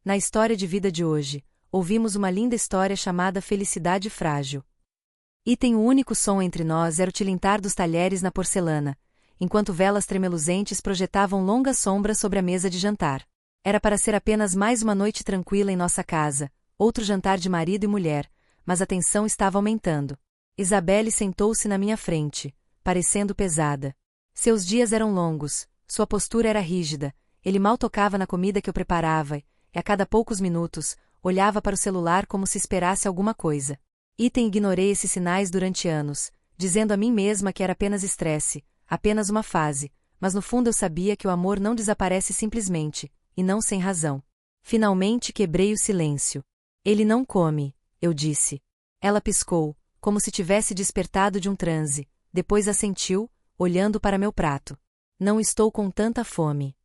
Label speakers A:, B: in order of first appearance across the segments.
A: Na história de vida de hoje, ouvimos uma linda história chamada Felicidade Frágil. O único som entre nós era o tilintar dos talheres na porcelana, enquanto velas tremeluzentes projetavam longas sombras sobre a mesa de jantar. Era para ser apenas mais uma noite tranquila em nossa casa, outro jantar de marido e mulher, mas a tensão estava aumentando. Isabelle sentou-se na minha frente, parecendo pesada. Seus dias eram longos, sua postura era rígida, ele mal tocava na comida que eu preparava e, a cada poucos minutos, olhava para o celular como se esperasse alguma coisa. Ignorei esses sinais durante anos, dizendo a mim mesma que era apenas estresse, apenas uma fase, mas no fundo eu sabia que o amor não desaparece simplesmente, e não sem razão. Finalmente quebrei o silêncio. Ele não come, eu disse. Ela piscou, como se tivesse despertado de um transe, depois assentiu, olhando para meu prato. Não estou com tanta fome.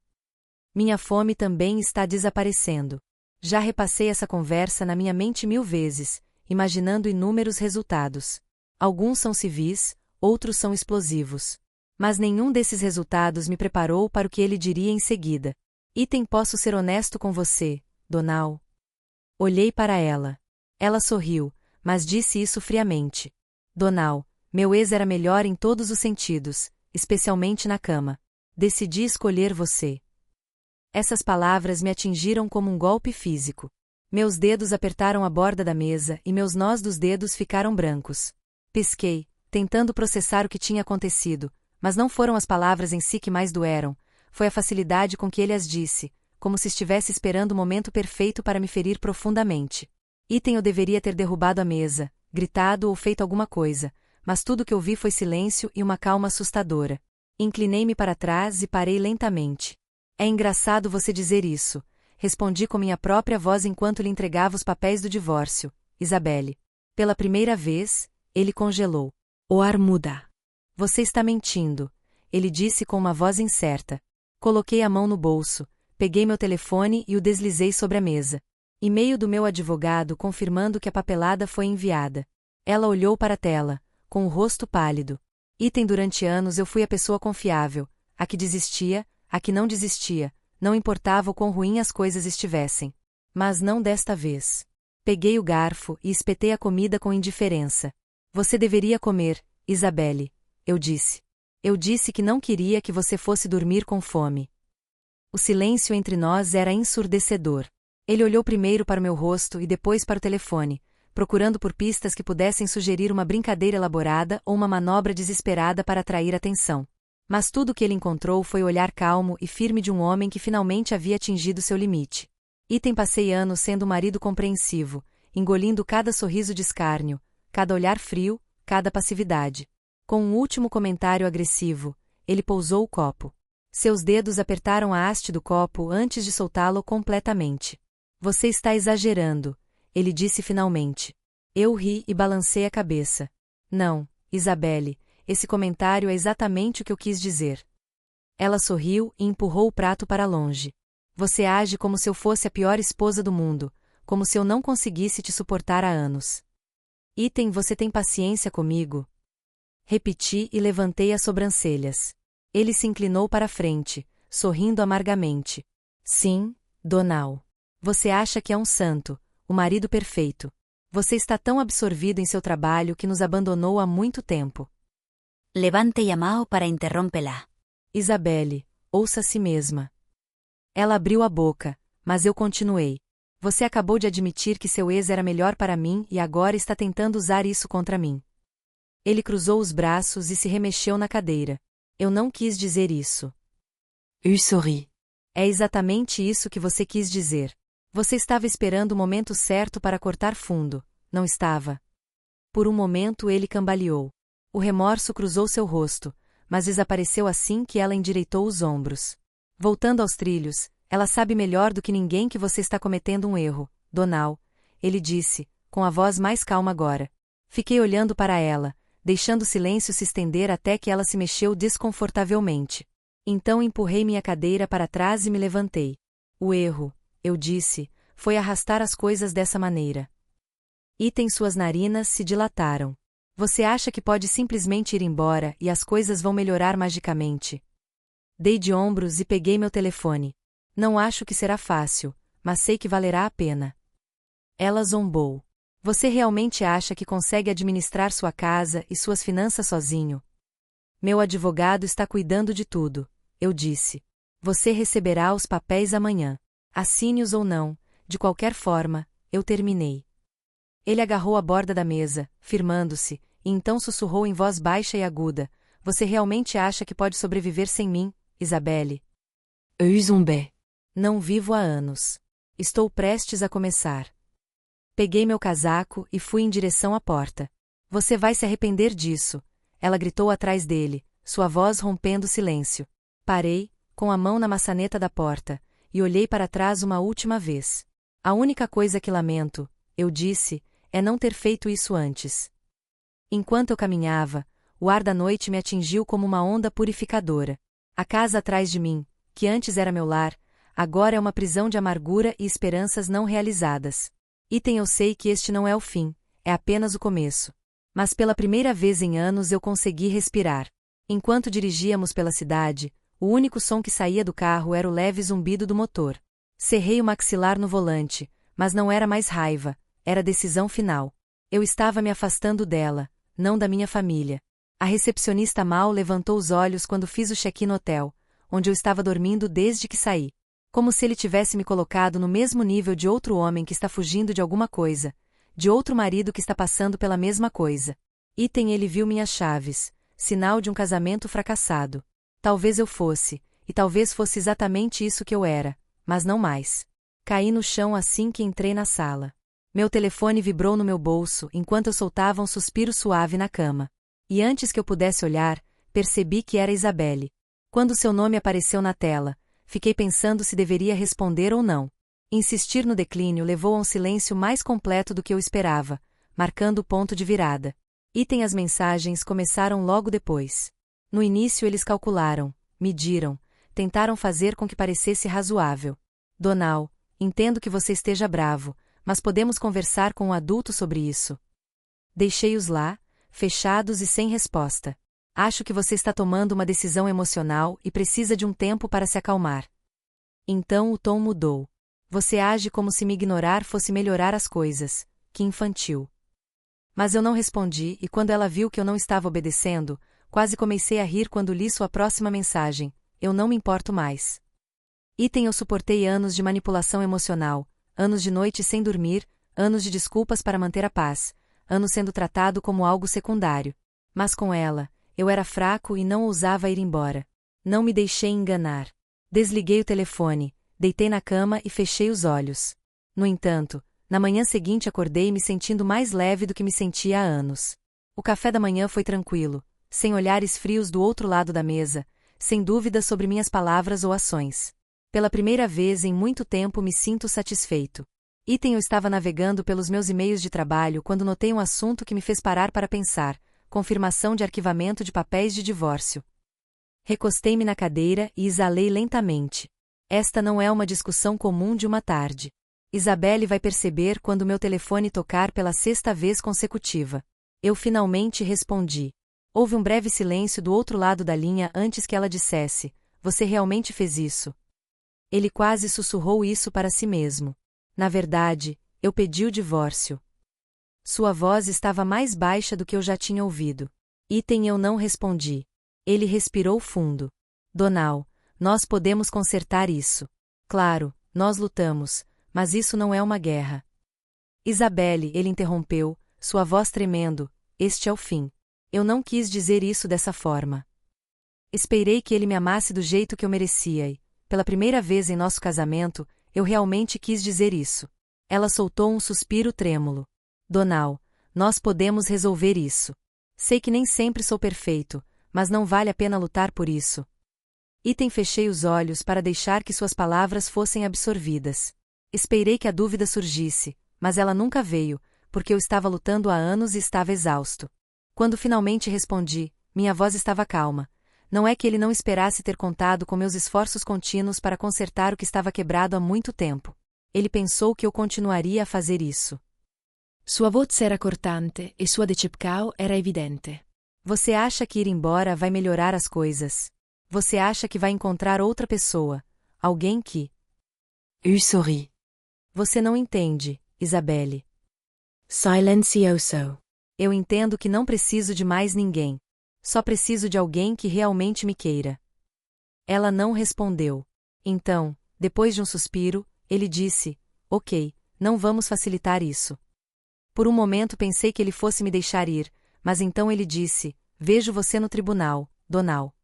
A: Minha fome também está desaparecendo. Já repassei essa conversa na minha mente 1000 vezes, imaginando inúmeros resultados. Alguns são civis, outros são explosivos. Mas nenhum desses resultados me preparou para o que ele diria em seguida. Posso ser honesto com você, Donal? Olhei para ela. Ela sorriu, mas disse isso friamente. Donal, meu ex era melhor em todos os sentidos, especialmente na cama. Decidi escolher você. Essas palavras me atingiram como um golpe físico. Meus dedos apertaram a borda da mesa e meus nós dos dedos ficaram brancos. Pisquei, tentando processar o que tinha acontecido, mas não foram as palavras em si que mais doeram, foi a facilidade com que ele as disse, como se estivesse esperando o momento perfeito para me ferir profundamente. Eu deveria ter derrubado a mesa, gritado ou feito alguma coisa, mas tudo que eu vi foi silêncio e uma calma assustadora. Inclinei-me para trás e parei lentamente. É engraçado você dizer isso, respondi com minha própria voz enquanto lhe entregava os papéis do divórcio. Isabelle. Pela primeira vez, ele congelou. O ar muda. Você está mentindo, ele disse com uma voz incerta. Coloquei a mão no bolso, peguei meu telefone e o deslizei sobre a mesa. E-mail do meu advogado confirmando que a papelada foi enviada. Ela olhou para a tela, com o rosto pálido. Durante anos eu fui a pessoa confiável, a que desistia, a que não desistia, não importava o quão ruim as coisas estivessem. Mas não desta vez. Peguei o garfo e espetei a comida com indiferença. Você deveria comer, Isabelle, eu disse. Eu disse que não queria que você fosse dormir com fome. O silêncio entre nós era ensurdecedor. Ele olhou primeiro para o meu rosto e depois para o telefone, procurando por pistas que pudessem sugerir uma brincadeira elaborada ou uma manobra desesperada para atrair atenção. Mas tudo o que ele encontrou foi o olhar calmo e firme de um homem que finalmente havia atingido seu limite. Passei anos sendo um marido compreensivo, engolindo cada sorriso de escárnio, cada olhar frio, cada passividade. Com um último comentário agressivo, ele pousou o copo. Seus dedos apertaram a haste do copo antes de soltá-lo completamente. Você está exagerando, ele disse finalmente. Eu ri e balancei a cabeça. Não, Isabelle, esse comentário é exatamente o que eu quis dizer. Ela sorriu e empurrou o prato para longe. Você age como se eu fosse a pior esposa do mundo, como se eu não conseguisse te suportar há anos. Você tem paciência comigo? Repeti e levantei as sobrancelhas. Ele se inclinou para a frente, sorrindo amargamente. Sim, Donal. Você acha que é um santo, o marido perfeito. Você está tão absorvido em seu trabalho que nos abandonou há muito tempo.
B: Levante a mão para interrompê-la.
A: Isabelle, ouça a si mesma. Ela abriu a boca, mas eu continuei. Você acabou de admitir que seu ex era melhor para mim e agora está tentando usar isso contra mim. Ele cruzou os braços e se remexeu na cadeira. Eu não quis dizer isso.
B: Eu sorri.
A: É exatamente isso que você quis dizer. Você estava esperando o momento certo para cortar fundo, não estava? Por um momento ele cambaleou. O remorso cruzou seu rosto, mas desapareceu assim que ela endireitou os ombros. Voltando aos trilhos, ela sabe melhor do que ninguém que você está cometendo um erro, Donal, ele disse, com a voz mais calma agora. Fiquei olhando para ela, deixando o silêncio se estender até que ela se mexeu desconfortavelmente. Então empurrei minha cadeira para trás e me levantei. O erro, eu disse, foi arrastar as coisas dessa maneira. Suas narinas se dilataram. Você acha que pode simplesmente ir embora e as coisas vão melhorar magicamente? Dei de ombros e peguei meu telefone. Não acho que será fácil, mas sei que valerá a pena. Ela zombou. Você realmente acha que consegue administrar sua casa e suas finanças sozinho? Meu advogado está cuidando de tudo, eu disse. Você receberá os papéis amanhã. Assine-os ou não, de qualquer forma, eu terminei. Ele agarrou a borda da mesa, firmando-se, e então sussurrou em voz baixa e aguda: Você realmente acha que pode sobreviver sem mim, Isabelle?
B: Eu zombei.
A: Não vivo há anos. Estou prestes a começar. Peguei meu casaco e fui em direção à porta. Você vai se arrepender disso, ela gritou atrás dele, sua voz rompendo o silêncio. Parei, com a mão na maçaneta da porta, e olhei para trás uma última vez. A única coisa que lamento, eu disse, é não ter feito isso antes. Enquanto eu caminhava, o ar da noite me atingiu como uma onda purificadora. A casa atrás de mim, que antes era meu lar, agora é uma prisão de amargura e esperanças não realizadas. Eu sei que este não é o fim, é apenas o começo. Mas pela primeira vez em anos eu consegui respirar. Enquanto dirigíamos pela cidade, o único som que saía do carro era o leve zumbido do motor. Cerrei o maxilar no volante, mas não era mais raiva, era decisão final. Eu estava me afastando dela, não da minha família. A recepcionista mal levantou os olhos quando fiz o check-in no hotel, onde eu estava dormindo desde que saí. Como se ele tivesse me colocado no mesmo nível de outro homem que está fugindo de alguma coisa, de outro marido que está passando pela mesma coisa. Ele viu minhas chaves, sinal de um casamento fracassado. Talvez eu fosse, e talvez fosse exatamente isso que eu era, mas não mais. Caí no chão assim que entrei na sala. Meu telefone vibrou no meu bolso enquanto eu soltava um suspiro suave na cama. E antes que eu pudesse olhar, percebi que era Isabelle. Quando seu nome apareceu na tela, fiquei pensando se deveria responder ou não. Insistir no declínio levou a um silêncio mais completo do que eu esperava, marcando o ponto de virada. As mensagens começaram logo depois. No início eles calcularam, mediram, tentaram fazer com que parecesse razoável. Donal, entendo que você esteja bravo, mas podemos conversar com um adulto sobre isso. Deixei-os lá, fechados e sem resposta. Acho que você está tomando uma decisão emocional e precisa de um tempo para se acalmar. Então o tom mudou. Você age como se me ignorar fosse melhorar as coisas. Que infantil. Mas eu não respondi e quando ela viu que eu não estava obedecendo, quase comecei a rir quando li sua próxima mensagem: Eu não me importo mais. Eu suportei anos de manipulação emocional, anos de noite sem dormir, anos de desculpas para manter a paz, anos sendo tratado como algo secundário. Mas com ela, eu era fraco e não ousava ir embora. Não me deixei enganar. Desliguei o telefone, deitei na cama e fechei os olhos. No entanto, na manhã seguinte acordei me sentindo mais leve do que me sentia há anos. O café da manhã foi tranquilo, sem olhares frios do outro lado da mesa, sem dúvidas sobre minhas palavras ou ações. Pela primeira vez em muito tempo me sinto satisfeito. Eu estava navegando pelos meus e-mails de trabalho quando notei um assunto que me fez parar para pensar: confirmação de arquivamento de papéis de divórcio. Recostei-me na cadeira e exalei lentamente. Esta não é uma discussão comum de uma tarde. Isabelle vai perceber quando meu telefone tocar pela 6ª vez consecutiva. Eu finalmente respondi. Houve um breve silêncio do outro lado da linha antes que ela dissesse: Você realmente fez isso? Ele quase sussurrou isso para si mesmo. Na verdade, eu pedi o divórcio. Sua voz estava mais baixa do que eu já tinha ouvido. Eu não respondi. Ele respirou fundo. Donal, nós podemos consertar isso. Claro, nós lutamos, mas isso não é uma guerra. Isabelle, ele interrompeu, sua voz tremendo, este é o fim. Eu não quis dizer isso dessa forma. Esperei que ele me amasse do jeito que eu merecia e, pela primeira vez em nosso casamento, eu realmente quis dizer isso. Ela soltou um suspiro trêmulo. Donal, nós podemos resolver isso. Sei que nem sempre sou perfeito, mas não vale a pena lutar por isso. Fechei os olhos para deixar que suas palavras fossem absorvidas. Esperei que a dúvida surgisse, mas ela nunca veio, porque eu estava lutando há anos e estava exausto. Quando finalmente respondi, minha voz estava calma. Não é que ele não esperasse ter contado com meus esforços contínuos para consertar o que estava quebrado há muito tempo. Ele pensou que eu continuaria a fazer isso.
C: Sua voce era cortante e sua decepção era evidente.
A: Você acha que ir embora vai melhorar as coisas? Você acha que vai encontrar outra pessoa, alguém que...
B: Eu sorri.
A: Você não entende, Isabelle.
C: Silenzioso.
A: Eu entendo que não preciso de mais ninguém. Só preciso de alguém que realmente me queira. Ela não respondeu. Então, depois de um suspiro, ele disse: Ok, não vamos facilitar isso. Por um momento pensei que ele fosse me deixar ir, mas então ele disse: Vejo você no tribunal, Donal.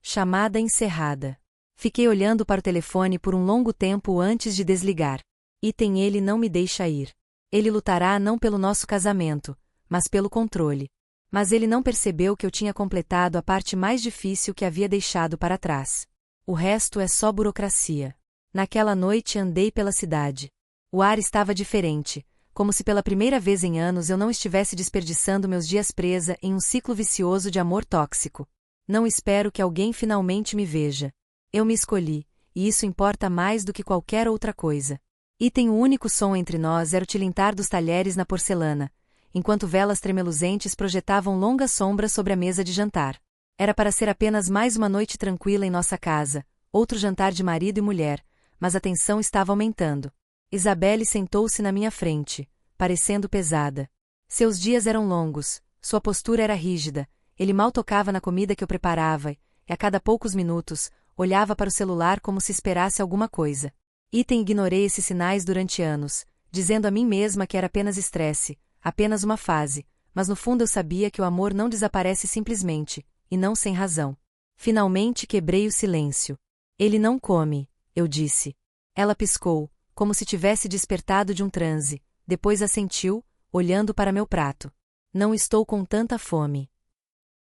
A: Chamada encerrada. Fiquei olhando para o telefone por um longo tempo antes de desligar. Ele não me deixa ir. Ele lutará não pelo nosso casamento, mas pelo controle. Mas ele não percebeu que eu tinha completado a parte mais difícil que havia deixado para trás. O resto é só burocracia. Naquela noite andei pela cidade. O ar estava diferente, como se pela primeira vez em anos eu não estivesse desperdiçando meus dias presa em um ciclo vicioso de amor tóxico. Não espero que alguém finalmente me veja. Eu me escolhi, e isso importa mais do que qualquer outra coisa. O único som entre nós era o tilintar dos talheres na porcelana, enquanto velas tremeluzentes projetavam longas sombras sobre a mesa de jantar. Era para ser apenas mais uma noite tranquila em nossa casa, outro jantar de marido e mulher, mas a tensão estava aumentando. Isabelle sentou-se na minha frente, parecendo pesada. Seus dias eram longos, sua postura era rígida, ele mal tocava na comida que eu preparava, e a cada poucos minutos, olhava para o celular como se esperasse alguma coisa. Ignorei esses sinais durante anos, dizendo a mim mesma que era apenas estresse, apenas uma fase, mas no fundo eu sabia que o amor não desaparece simplesmente, e não sem razão. Finalmente quebrei o silêncio. Ele não come, eu disse. Ela piscou, como se tivesse despertado de um transe, depois assentiu, olhando para meu prato. Não estou com tanta fome.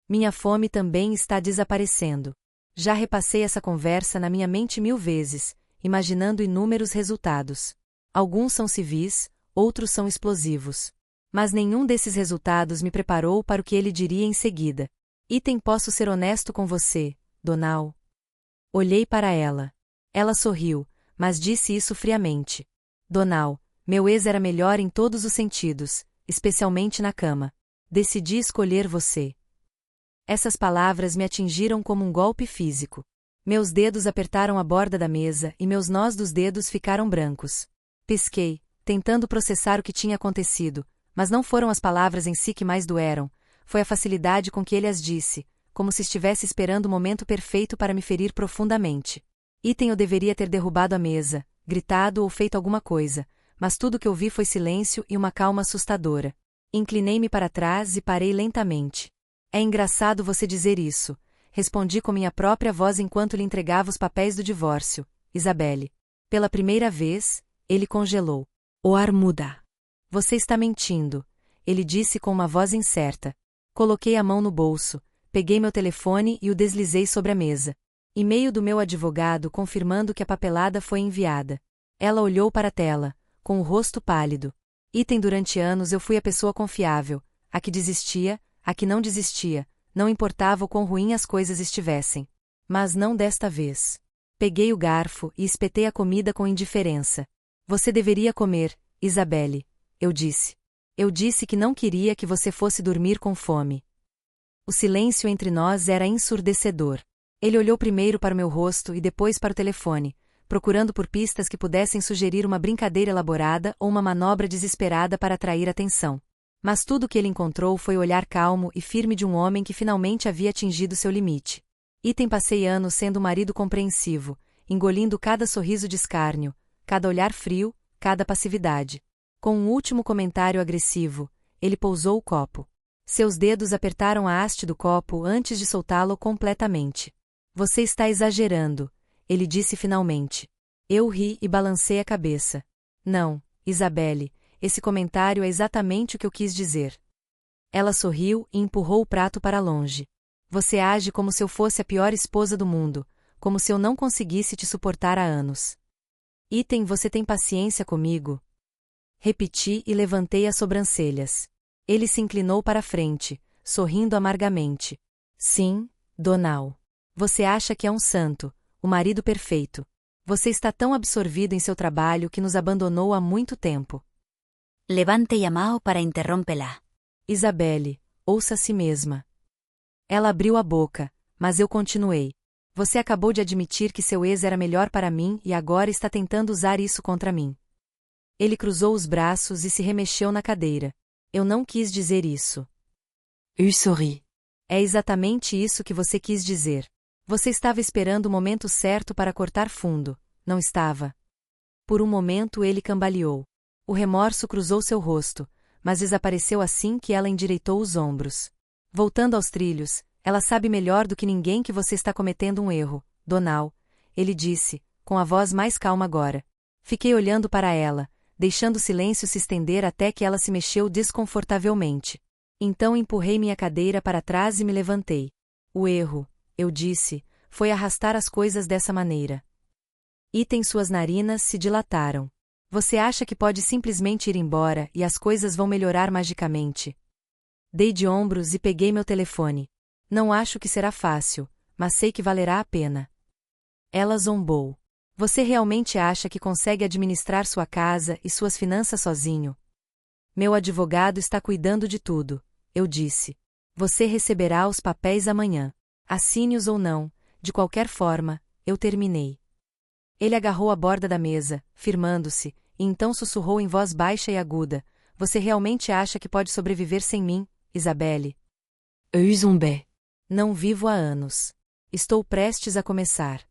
A: Minha fome também está desaparecendo. Já repassei essa conversa na minha mente 1000 vezes, imaginando inúmeros resultados. Alguns são civis, outros são explosivos. Mas nenhum desses resultados me preparou para o que ele diria em seguida. Posso ser honesto com você, Donal? Olhei para ela. Ela sorriu, mas disse isso friamente. Donal, meu ex era melhor em todos os sentidos, especialmente na cama. Decidi escolher você. Essas palavras me atingiram como um golpe físico. Meus dedos apertaram a borda da mesa e meus nós dos dedos ficaram brancos. Pisquei, tentando processar o que tinha acontecido, mas não foram as palavras em si que mais doeram, foi a facilidade com que ele as disse, como se estivesse esperando o momento perfeito para me ferir profundamente. Eu deveria ter derrubado a mesa, gritado ou feito alguma coisa, mas tudo que ouvi foi silêncio e uma calma assustadora. Inclinei-me para trás e parei lentamente. É engraçado você dizer isso, respondi com minha própria voz enquanto lhe entregava os papéis do divórcio. Isabelle. Pela primeira vez, ele congelou.
C: O ar muda.
A: Você está mentindo, ele disse com uma voz incerta. Coloquei a mão no bolso, peguei meu telefone e o deslizei sobre a mesa. E-mail do meu advogado confirmando que a papelada foi enviada. Ela olhou para a tela, com o rosto pálido. Durante anos eu fui a pessoa confiável, a que desistia, a que não desistia, não importava o quão ruim as coisas estivessem. Mas não desta vez. Peguei o garfo e espetei a comida com indiferença. Você deveria comer, Isabelle, eu disse. Eu disse que não queria que você fosse dormir com fome. O silêncio entre nós era ensurdecedor. Ele olhou primeiro para o meu rosto e depois para o telefone, procurando por pistas que pudessem sugerir uma brincadeira elaborada ou uma manobra desesperada para atrair atenção. Mas tudo o que ele encontrou foi o olhar calmo e firme de um homem que finalmente havia atingido seu limite. Passei anos sendo um marido compreensivo, engolindo cada sorriso de escárnio, cada olhar frio, cada passividade. Com um último comentário agressivo, ele pousou o copo. Seus dedos apertaram a haste do copo antes de soltá-lo completamente. Você está exagerando, ele disse finalmente. Eu ri e balancei a cabeça. Não, Isabelle, esse comentário é exatamente o que eu quis dizer. Ela sorriu e empurrou o prato para longe. Você age como se eu fosse a pior esposa do mundo, como se eu não conseguisse te suportar há anos. Você tem paciência comigo? Repeti e levantei as sobrancelhas. Ele se inclinou para a frente, sorrindo amargamente. Sim, Donal. Você acha que é um santo, o marido perfeito. Você está tão absorvido em seu trabalho que nos abandonou há muito tempo.
B: Levante a mão para interrompê-la.
A: Isabelle, ouça a si mesma. Ela abriu a boca, mas eu continuei. Você acabou de admitir que seu ex era melhor para mim e agora está tentando usar isso contra mim. Ele cruzou os braços e se remexeu na cadeira. Eu não quis dizer isso.
C: Sorri.
A: É exatamente isso que você quis dizer. Você estava esperando o momento certo para cortar fundo, não estava? Por um momento ele cambaleou. O remorso cruzou seu rosto, mas desapareceu assim que ela endireitou os ombros. Voltando aos trilhos, ela sabe melhor do que ninguém que você está cometendo um erro, Donal, ele disse, com a voz mais calma agora. Fiquei olhando para ela, deixando o silêncio se estender até que ela se mexeu desconfortavelmente. Então empurrei minha cadeira para trás e me levantei. O erro, eu disse, foi arrastar as coisas dessa maneira. Suas narinas se dilataram. Você acha que pode simplesmente ir embora e as coisas vão melhorar magicamente? Dei de ombros e peguei meu telefone. Não acho que será fácil, mas sei que valerá a pena. Ela zombou. Você realmente acha que consegue administrar sua casa e suas finanças sozinho? Meu advogado está cuidando de tudo, eu disse. Você receberá os papéis amanhã. Assine-os ou não, de qualquer forma, eu terminei. Ele agarrou a borda da mesa, firmando-se, e então sussurrou em voz baixa e aguda. Você realmente acha que pode sobreviver sem mim, Isabelle?
C: Zombé.
A: Não vivo há anos. Estou prestes a começar.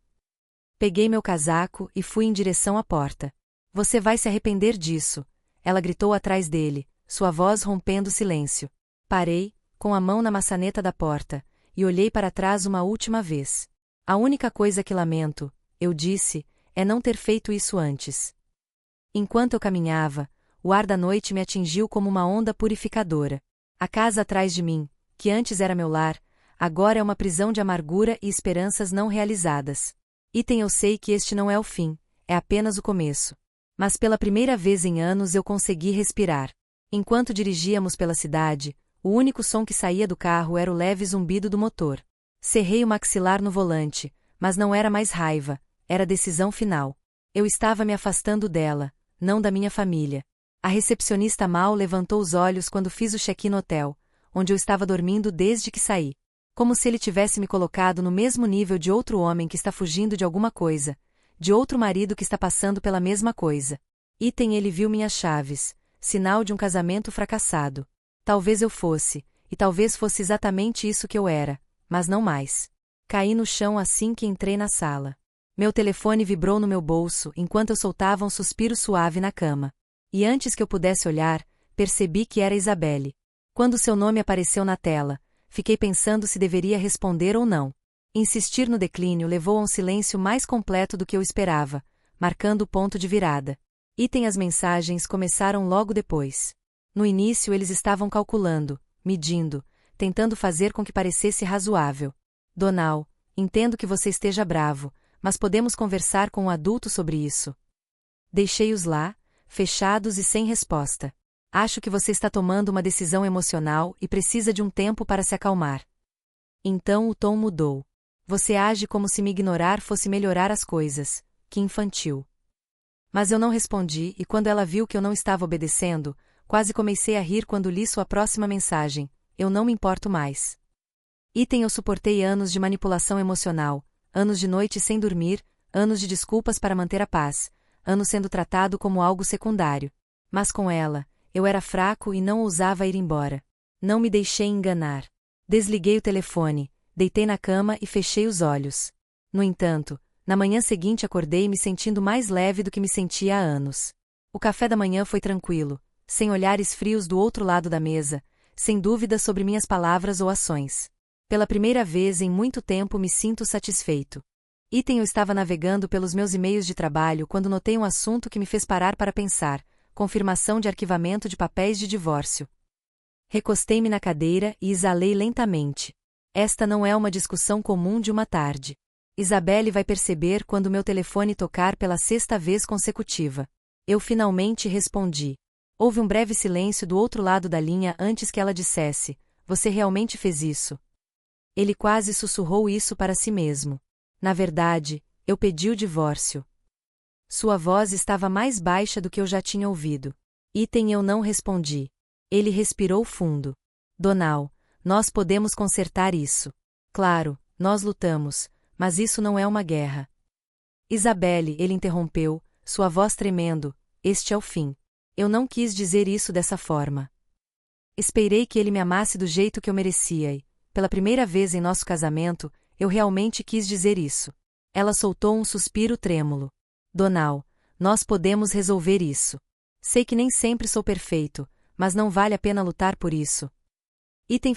A: Peguei meu casaco e fui em direção à porta. Você vai se arrepender disso, ela gritou atrás dele, sua voz rompendo o silêncio. Parei, com a mão na maçaneta da porta, e olhei para trás uma última vez. A única coisa que lamento, eu disse, é não ter feito isso antes. Enquanto eu caminhava, o ar da noite me atingiu como uma onda purificadora. A casa atrás de mim, que antes era meu lar, agora é uma prisão de amargura e esperanças não realizadas. Eu sei que este não é o fim, é apenas o começo. Mas pela primeira vez em anos eu consegui respirar. Enquanto dirigíamos pela cidade, o único som que saía do carro era o leve zumbido do motor. Cerrei o maxilar no volante, mas não era mais raiva, era decisão final. Eu estava me afastando dela, não da minha família. A recepcionista mal levantou os olhos quando fiz o check-in no hotel, onde eu estava dormindo desde que saí. Como se ele tivesse me colocado no mesmo nível de outro homem que está fugindo de alguma coisa, de outro marido que está passando pela mesma coisa. Ele viu minhas chaves, sinal de um casamento fracassado. Talvez eu fosse, e talvez fosse exatamente isso que eu era, mas não mais. Caí no chão assim que entrei na sala. Meu telefone vibrou no meu bolso enquanto eu soltava um suspiro suave na cama. E antes que eu pudesse olhar, percebi que era Isabelle. Quando seu nome apareceu na tela, fiquei pensando se deveria responder ou não. Insistir no declínio levou a um silêncio mais completo do que eu esperava, marcando o ponto de virada. As mensagens começaram logo depois. No início eles estavam calculando, medindo, tentando fazer com que parecesse razoável. Donal, entendo que você esteja bravo, mas podemos conversar com um adulto sobre isso. Deixei-os lá, fechados e sem resposta. Acho que você está tomando uma decisão emocional e precisa de um tempo para se acalmar. Então o tom mudou. Você age como se me ignorar fosse melhorar as coisas. Que infantil. Mas eu não respondi e quando ela viu que eu não estava obedecendo, quase comecei a rir quando li sua próxima mensagem. Eu não me importo mais. Eu suportei anos de manipulação emocional, anos de noite sem dormir, anos de desculpas para manter a paz, anos sendo tratado como algo secundário. Mas com ela, eu era fraco e não ousava ir embora. Não me deixei enganar. Desliguei o telefone, deitei na cama e fechei os olhos. No entanto, na manhã seguinte acordei me sentindo mais leve do que me sentia há anos. O café da manhã foi tranquilo, sem olhares frios do outro lado da mesa, sem dúvidas sobre minhas palavras ou ações. Pela primeira vez em muito tempo me sinto satisfeito. Eu estava navegando pelos meus e-mails de trabalho quando notei um assunto que me fez parar para pensar. Confirmação de arquivamento de papéis de divórcio. Recostei-me na cadeira e exalei lentamente. Esta não é uma discussão comum de uma tarde. Isabelle vai perceber quando meu telefone tocar pela 6ª vez consecutiva. Eu finalmente respondi. Houve um breve silêncio do outro lado da linha antes que ela dissesse, você realmente fez isso? Ele quase sussurrou isso para si mesmo. Na verdade, eu pedi o divórcio. Sua voz estava mais baixa do que eu já tinha ouvido. Eu não respondi. Ele respirou fundo. Donal, nós podemos consertar isso. Claro, nós lutamos, mas isso não é uma guerra. Isabelle, ele interrompeu, sua voz tremendo, este é o fim. Eu não quis dizer isso dessa forma. Esperei que ele me amasse do jeito que eu merecia e, pela primeira vez em nosso casamento, eu realmente quis dizer isso. Ela soltou um suspiro trêmulo. Donal, nós podemos resolver isso. Sei que nem sempre sou perfeito, mas não vale a pena lutar por isso.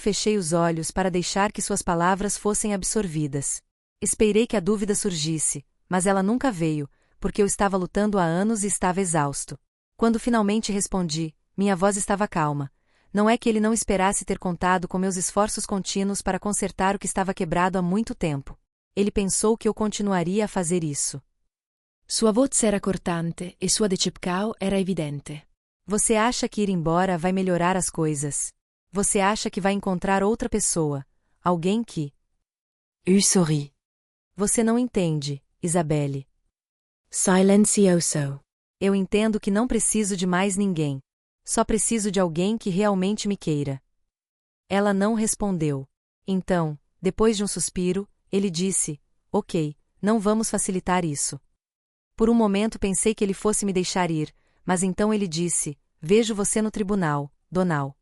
A: Fechei os olhos para deixar que suas palavras fossem absorvidas. Esperei que a dúvida surgisse, mas ela nunca veio, porque eu estava lutando há anos e estava exausto. Quando finalmente respondi, minha voz estava calma. Não é que ele não esperasse ter contado com meus esforços contínuos para consertar o que estava quebrado há muito tempo. Ele pensou que eu continuaria a fazer isso.
C: Sua voce era cortante e sua decepção era evidente.
A: Você acha que ir embora vai melhorar as coisas? Você acha que vai encontrar outra pessoa, alguém que...
C: Sorri.
A: Você não entende, Isabelle.
C: Silencioso.
A: Eu entendo que não preciso de mais ninguém. Só preciso de alguém que realmente me queira. Ela não respondeu. Então, depois de um suspiro, ele disse, ok, não vamos facilitar isso. Por um momento pensei que ele fosse me deixar ir, mas então ele disse, vejo você no tribunal, Donal.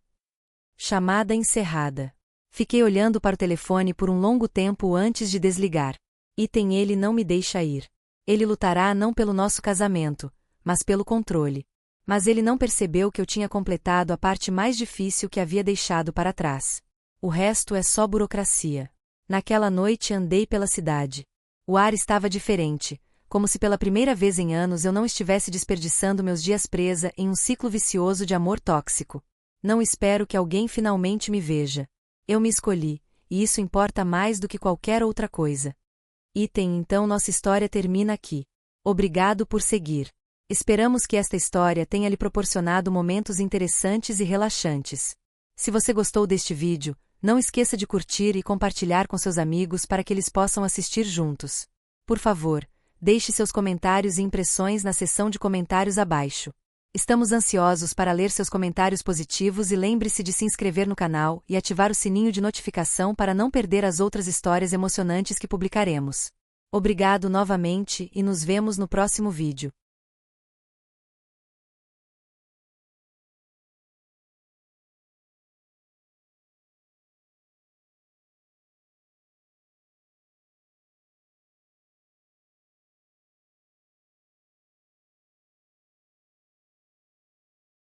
A: Chamada encerrada. Fiquei olhando para o telefone por um longo tempo antes de desligar. Ele não me deixa ir. Ele lutará não pelo nosso casamento, mas pelo controle. Mas ele não percebeu que eu tinha completado a parte mais difícil que havia deixado para trás. O resto é só burocracia. Naquela noite andei pela cidade. O ar estava diferente, como se pela primeira vez em anos eu não estivesse desperdiçando meus dias presa em um ciclo vicioso de amor tóxico. Não espero que alguém finalmente me veja. Eu me escolhi, e isso importa mais do que qualquer outra coisa. Então nossa história termina aqui. Obrigado por seguir. Esperamos que esta história tenha lhe proporcionado momentos interessantes e relaxantes. Se você gostou deste vídeo, não esqueça de curtir e compartilhar com seus amigos para que eles possam assistir juntos. Por favor, deixe seus comentários e impressões na seção de comentários abaixo. Estamos ansiosos para ler seus comentários positivos e lembre-se de se inscrever no canal e ativar o sininho de notificação para não perder as outras histórias emocionantes que publicaremos. Obrigado novamente e nos vemos no próximo vídeo.